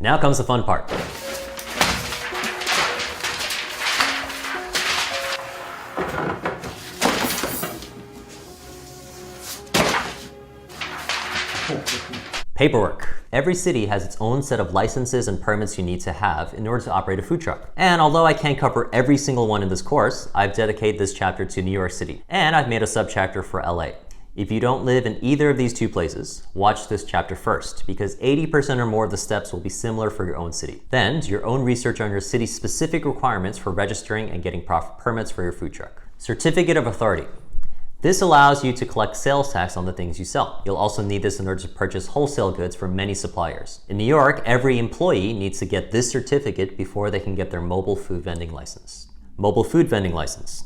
Now comes the fun part. Paperwork. Every city has its own set of licenses and permits you need to have in order to operate a food truck. And although I can't cover every single one in this course, I've dedicated this chapter to New York City, and I've made a subchapter for LA. If you don't live in either of these two places, watch this chapter first, because 80% or more of the steps will be similar for your own city. Then, do your own research on your city's specific requirements for registering and getting proper permits for your food truck. Certificate of Authority. This allows you to collect sales tax on the things you sell. You'll also need this in order to purchase wholesale goods from many suppliers. In New York, every employee needs to get this certificate before they can get their mobile food vending license. Mobile food vending license.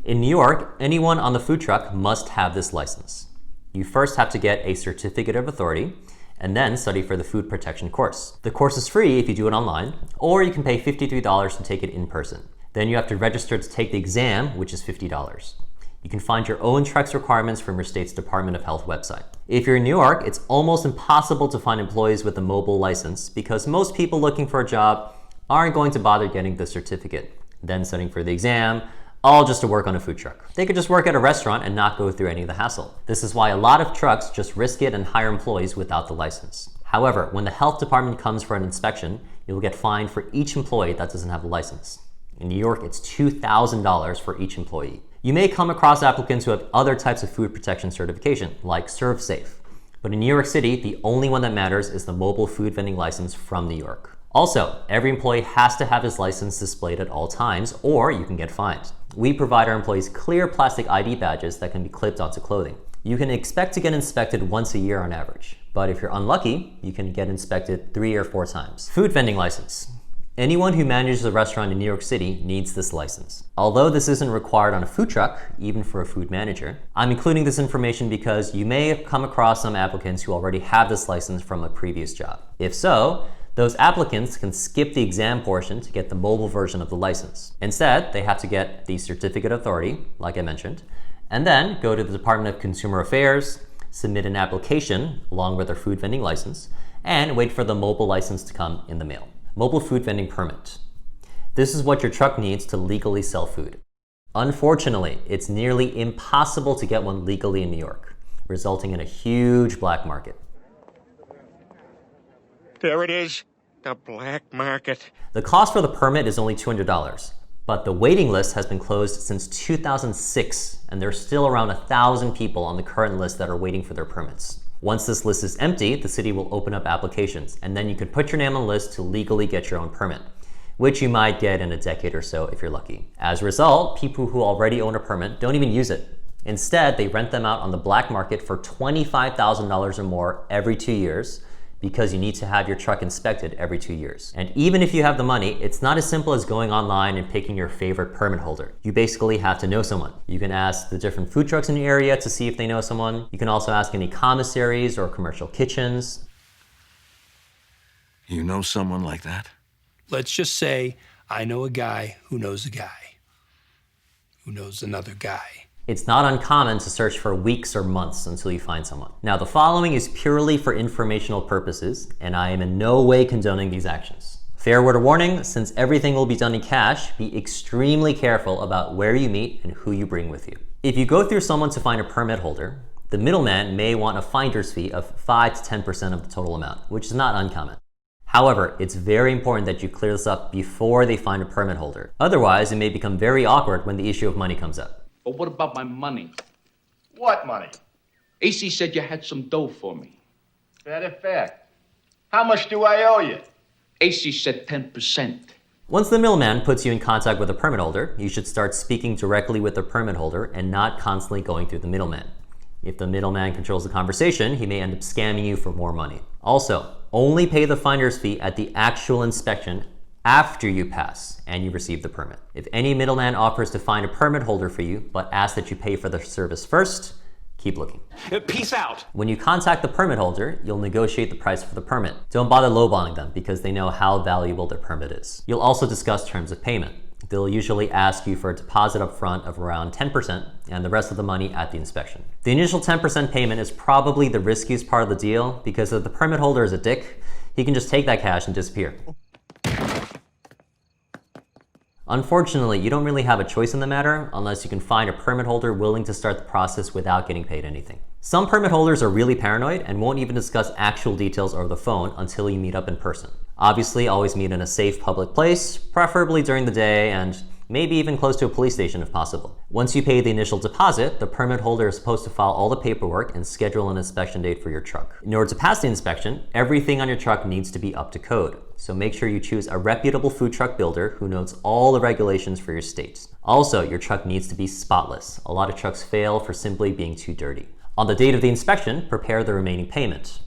In New York, anyone on the food truck must have this license. You first have to get a certificate of authority and then study for the food protection course. The course is free if you do it online, or you can pay $53 to take it in person. Then you have to register to take the exam, which is $50. You can find your own truck's requirements from your state's Department of Health website. If you're in New York, it's almost impossible to find employees with a mobile license because most people looking for a job aren't going to bother getting the certificate, then studying for the exam, all just to work on a food truck. They could just work at a restaurant and not go through any of the hassle. This is why a lot of trucks just risk it and hire employees without the license. However, when the health department comes for an inspection, you'll get fined for each employee that doesn't have a license. In New York, it's $2,000 for each employee. You may come across applicants who have other types of food protection certification, like ServSafe. But in New York City, the only one that matters is the mobile food vending license from New York. Also, every employee has to have his license displayed at all times, or you can get fined. We provide our employees clear plastic ID badges that can be clipped onto clothing. You can expect to get inspected once a year on average, but if you're unlucky, you can get inspected 3 or 4 times. Food vending license. Anyone who manages a restaurant in New York City needs this license. Although this isn't required on a food truck, even for a food manager, I'm including this information because you may have come across some applicants who already have this license from a previous job. If so, those applicants can skip the exam portion to get the mobile version of the license. Instead, they have to get the certificate of authority, like I mentioned, and then go to the Department of Consumer Affairs, submit an application along with their food vending license, and wait for the mobile license to come in the mail. Mobile food vending permit. This is what your truck needs to legally sell food. Unfortunately, it's nearly impossible to get one legally in New York, resulting in a huge black market. There it is, the black market. The cost for the permit is only $200, but the waiting list has been closed since 2006, and there's still around 1,000 people on the current list that are waiting for their permits. Once this list is empty, the city will open up applications, and then you can put your name on the list to legally get your own permit, which you might get in a decade or so if you're lucky. As a result, people who already own a permit don't even use it. Instead, they rent them out on the black market for $25,000 or more every 2 years, because you need to have your truck inspected every 2 years. And even if you have the money, it's not as simple as going online and picking your favorite permit holder. You basically have to know someone. You can ask the different food trucks in the area to see if they know someone. You can also ask any commissaries or commercial kitchens. You know someone like that? Let's just say I know a guy who knows a guy who knows another guy. It's not uncommon to search for weeks or months until you find someone. Now, the following is purely for informational purposes, and I am in no way condoning these actions. Fair word of warning, since everything will be done in cash, be extremely careful about where you meet and who you bring with you. If you go through someone to find a permit holder, the middleman may want a finder's fee of 5 to 10% of the total amount, which is not uncommon. However, it's very important that you clear this up before they find a permit holder. Otherwise, it may become very awkward when the issue of money comes up. But what about my money? What money? AC said you had some dough for me. That effect. How much do I owe you? AC said 10%. Once the middleman puts you in contact with a permit holder, you should start speaking directly with the permit holder and not constantly going through the middleman. If the middleman controls the conversation, he may end up scamming you for more money. Also, only pay the finder's fee at the actual inspection after you pass and you receive the permit. If any middleman offers to find a permit holder for you, but asks that you pay for the service first, keep looking. Peace out. When you contact the permit holder, you'll negotiate the price for the permit. Don't bother lowballing them because they know how valuable their permit is. You'll also discuss terms of payment. They'll usually ask you for a deposit up front of around 10% and the rest of the money at the inspection. The initial 10% payment is probably the riskiest part of the deal because if the permit holder is a dick, he can just take that cash and disappear. Unfortunately, you don't really have a choice in the matter unless you can find a permit holder willing to start the process without getting paid anything. Some permit holders are really paranoid and won't even discuss actual details over the phone until you meet up in person. Obviously, always meet in a safe public place, preferably during the day, and maybe even close to a police station if possible. Once you pay the initial deposit, the permit holder is supposed to file all the paperwork and schedule an inspection date for your truck. In order to pass the inspection, everything on your truck needs to be up to code. So make sure you choose a reputable food truck builder who knows all the regulations for your state. Also, your truck needs to be spotless. A lot of trucks fail for simply being too dirty. On the date of the inspection, prepare the remaining payment.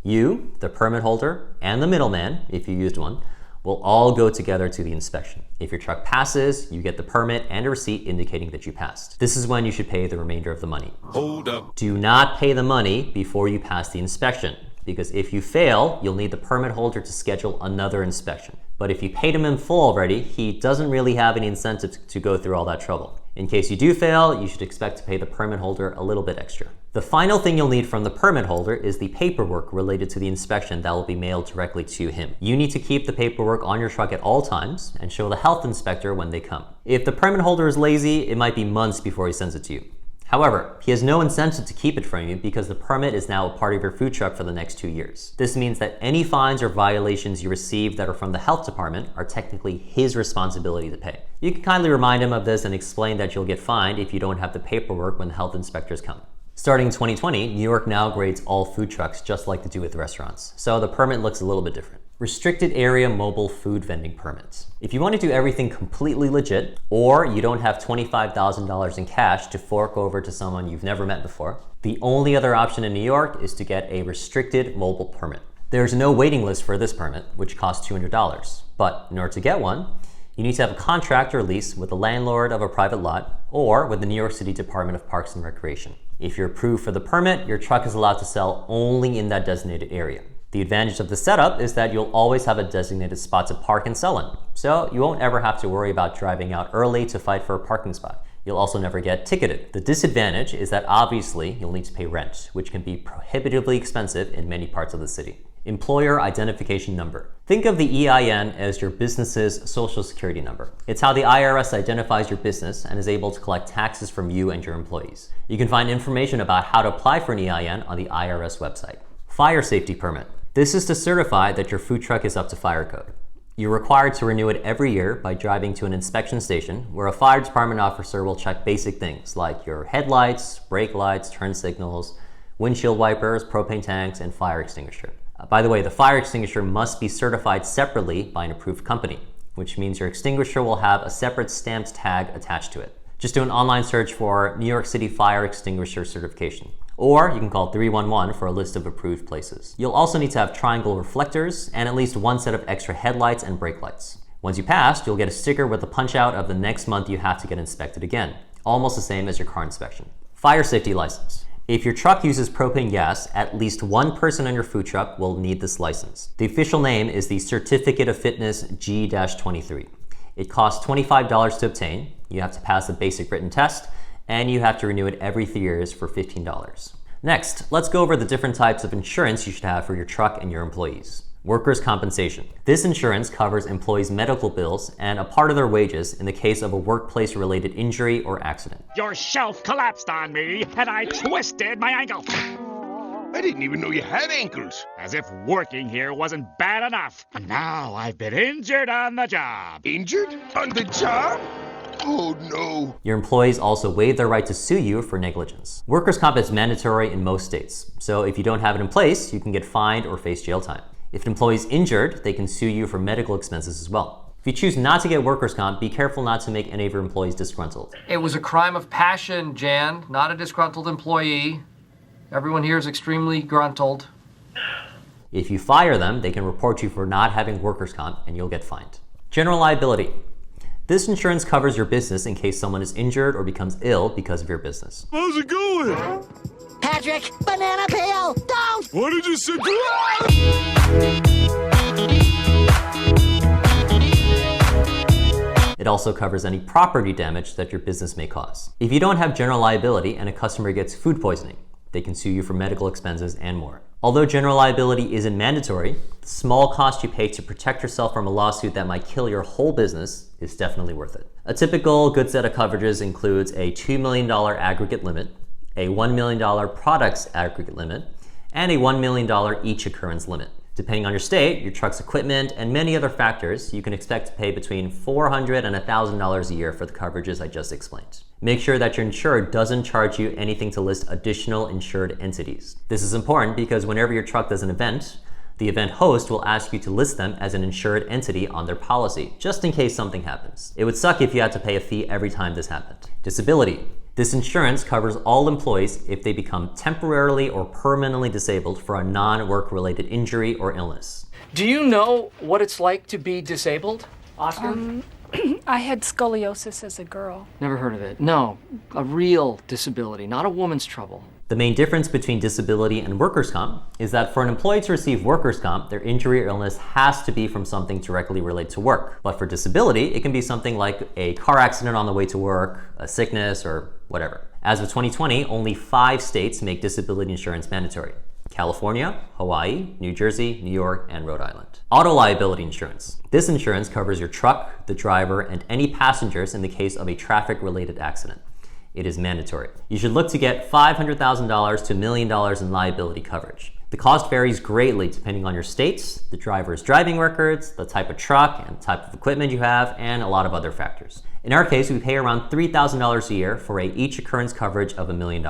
You, the permit holder, and the middleman, if you used one, will all go together to the inspection. If your truck passes, you get the permit and a receipt indicating that you passed. This is when you should pay the remainder of the money. Hold up. Do not pay the money before you pass the inspection, because if you fail, you'll need the permit holder to schedule another inspection. But if you paid him in full already, he doesn't really have any incentive to go through all that trouble. In case you do fail, you should expect to pay the permit holder a little bit extra. The final thing you'll need from the permit holder is the paperwork related to the inspection that will be mailed directly to him. You need to keep the paperwork on your truck at all times and show the health inspector when they come. If the permit holder is lazy, it might be months before he sends it to you. However, he has no incentive to keep it from you because the permit is now a part of your food truck for the next 2 years. This means that any fines or violations you receive that are from the health department are technically his responsibility to pay. You can kindly remind him of this and explain that you'll get fined if you don't have the paperwork when the health inspectors come. Starting in 2020, New York now grades all food trucks just like they do with restaurants, so the permit looks a little bit different. Restricted Area Mobile Food Vending Permits. If you want to do everything completely legit, or you don't have $25,000 in cash to fork over to someone you've never met before, the only other option in New York is to get a restricted mobile permit. There's no waiting list for this permit, which costs $200, but in order to get one, you need to have a contract or lease with the landlord of a private lot or with the New York City Department of Parks and Recreation. If you're approved for the permit, your truck is allowed to sell only in that designated area. The advantage of the setup is that you'll always have a designated spot to park and sell in, so you won't ever have to worry about driving out early to fight for a parking spot. You'll also never get ticketed. The disadvantage is that obviously you'll need to pay rent, which can be prohibitively expensive in many parts of the city. Employer Identification Number. Think of the EIN as your business's social security number. It's how the IRS identifies your business and is able to collect taxes from you and your employees. You can find information about how to apply for an EIN on the IRS website. Fire Safety Permit. This is to certify that your food truck is up to fire code. You're required to renew it every year by driving to an inspection station where a fire department officer will check basic things like your headlights, brake lights, turn signals, windshield wipers, propane tanks, and fire extinguisher. By the way, the fire extinguisher must be certified separately by an approved company, which means your extinguisher will have a separate stamped tag attached to it. Just do an online search for New York City Fire Extinguisher Certification. Or you can call 311 for a list of approved places. You'll also need to have triangle reflectors and at least one set of extra headlights and brake lights. Once you pass, you'll get a sticker with a punch out of the next month you have to get inspected again, almost the same as your car inspection. Fire safety license. If your truck uses propane gas, at least one person on your food truck will need this license. The official name is the Certificate of Fitness G-23. It costs $25 to obtain. You have to pass a basic written test, and you have to renew it every 3 years for $15. Next, let's go over the different types of insurance you should have for your truck and your employees. Workers' compensation. This insurance covers employees' medical bills and a part of their wages in the case of a workplace-related injury or accident. Your shelf collapsed on me, and I twisted my ankle. I didn't even know you had ankles. As if working here wasn't bad enough. And now I've been injured on the job. Injured? On the job? Oh no. Your employees also waive their right to sue you for negligence. Workers' comp is mandatory in most states, so if you don't have it in place, you can get fined or face jail time. If an employee is injured, they can sue you for medical expenses as well. If you choose not to get workers' comp, be careful not to make any of your employees disgruntled. It was a crime of passion, Jan, not a disgruntled employee. Everyone here is extremely gruntled. If you fire them, they can report you for not having workers' comp and you'll get fined. General liability. This insurance covers your business in case someone is injured or becomes ill because of your business. How's it going? Patrick, banana peel, don't! What did you say? It also covers any property damage that your business may cause. If you don't have general liability and a customer gets food poisoning, they can sue you for medical expenses and more. Although general liability isn't mandatory, The small cost you pay to protect yourself from a lawsuit that might kill your whole business is definitely worth it. A typical good set of coverages includes a $2 million aggregate limit, a $1 million products aggregate limit, and a $1 million each occurrence limit. Depending on your state, your truck's equipment, and many other factors, you can expect to pay between $400 and $1,000 a year for the coverages I just explained. Make sure that your insurer doesn't charge you anything to list additional insured entities. This is important because whenever your truck does an event, the event host will ask you to list them as an insured entity on their policy, just in case something happens. It would suck if you had to pay a fee every time this happened. Disability. This insurance covers all employees if they become temporarily or permanently disabled for a non-work-related injury or illness. Do you know what it's like to be disabled, Oscar? I had scoliosis as a girl. Never heard of it. No, a real disability, not a woman's trouble. The main difference between disability and workers' comp is that for an employee to receive workers' comp, their injury or illness has to be from something directly related to work. But for disability, it can be something like a car accident on the way to work, a sickness, or whatever. As of 2020, only 5 states make disability insurance mandatory: California, Hawaii, New Jersey, New York, and Rhode Island. Auto liability insurance. This insurance covers your truck, the driver, and any passengers in the case of a traffic-related accident. It is mandatory. You should look to get $500,000 to $1 million in liability coverage. The cost varies greatly depending on your states, the driver's driving records, the type of truck and type of equipment you have, and a lot of other factors. In our case, we pay around $3,000 a year for each occurrence coverage of $1 million.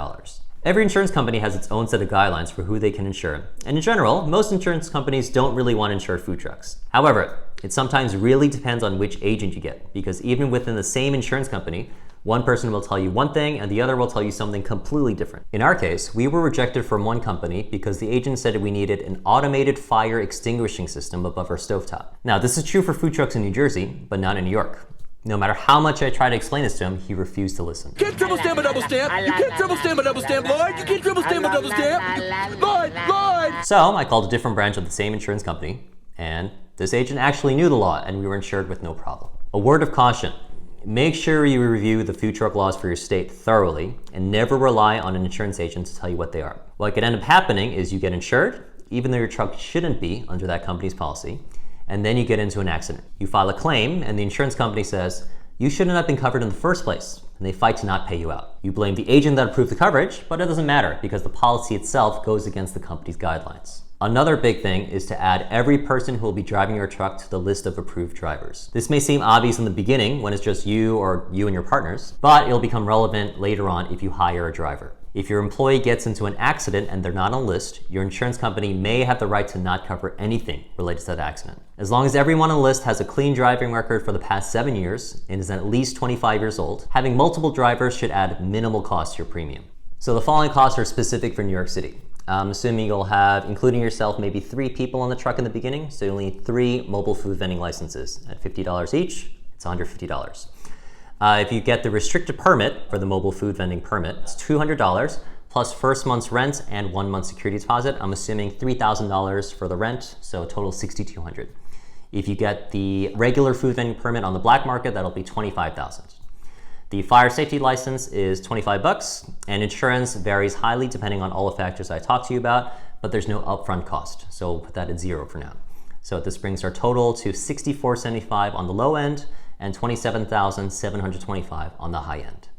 Every insurance company has its own set of guidelines for who they can insure, and in general, most insurance companies don't really want to insure food trucks. However, it sometimes really depends on which agent you get, because even within the same insurance company, one person will tell you one thing and the other will tell you something completely different. In our case, we were rejected from one company because the agent said we needed an automated fire extinguishing system above our stovetop. Now, this is true for food trucks in New Jersey, but not in New York. No matter how much I tried to explain this to him, he refused to listen. You can't triple stamp a double stamp. You can't triple stamp a double stamp, Lloyd. You can't triple stamp a double stamp. Lloyd. So I called a different branch of the same insurance company, and this agent actually knew the law, and we were insured with no problem. A word of caution. Make sure you review the food truck laws for your state thoroughly and never rely on an insurance agent to tell you what they are. What could end up happening is you get insured, even though your truck shouldn't be under that company's policy, and then you get into an accident. You file a claim and the insurance company says, you shouldn't have been covered in the first place, and they fight to not pay you out. You blame the agent that approved the coverage, but it doesn't matter because the policy itself goes against the company's guidelines. Another big thing is to add every person who will be driving your truck to the list of approved drivers. This may seem obvious in the beginning when it's just you or you and your partners, but it'll become relevant later on if you hire a driver. If your employee gets into an accident and they're not on a list, your insurance company may have the right to not cover anything related to that accident. As long as everyone on the list has a clean driving record for the past 7 years and is at least 25 years old, having multiple drivers should add minimal cost to your premium. So the following costs are specific for New York City. I'm assuming you'll have, including yourself, maybe 3 people on the truck in the beginning, so you'll need 3 mobile food vending licenses. At $50 each, it's $150. If you get the restricted permit for the mobile food vending permit, it's $200 plus first month's rent and 1 month security deposit. I'm assuming $3,000 for the rent, so a total $6,200. If you get the regular food vending permit on the black market, that'll be $25,000. The fire safety license is $25, and insurance varies highly depending on all the factors I talked to you about, but there's no upfront cost, so we'll put that at 0 for now. So this brings our total to $64.75 on the low end and $27,725 on the high end.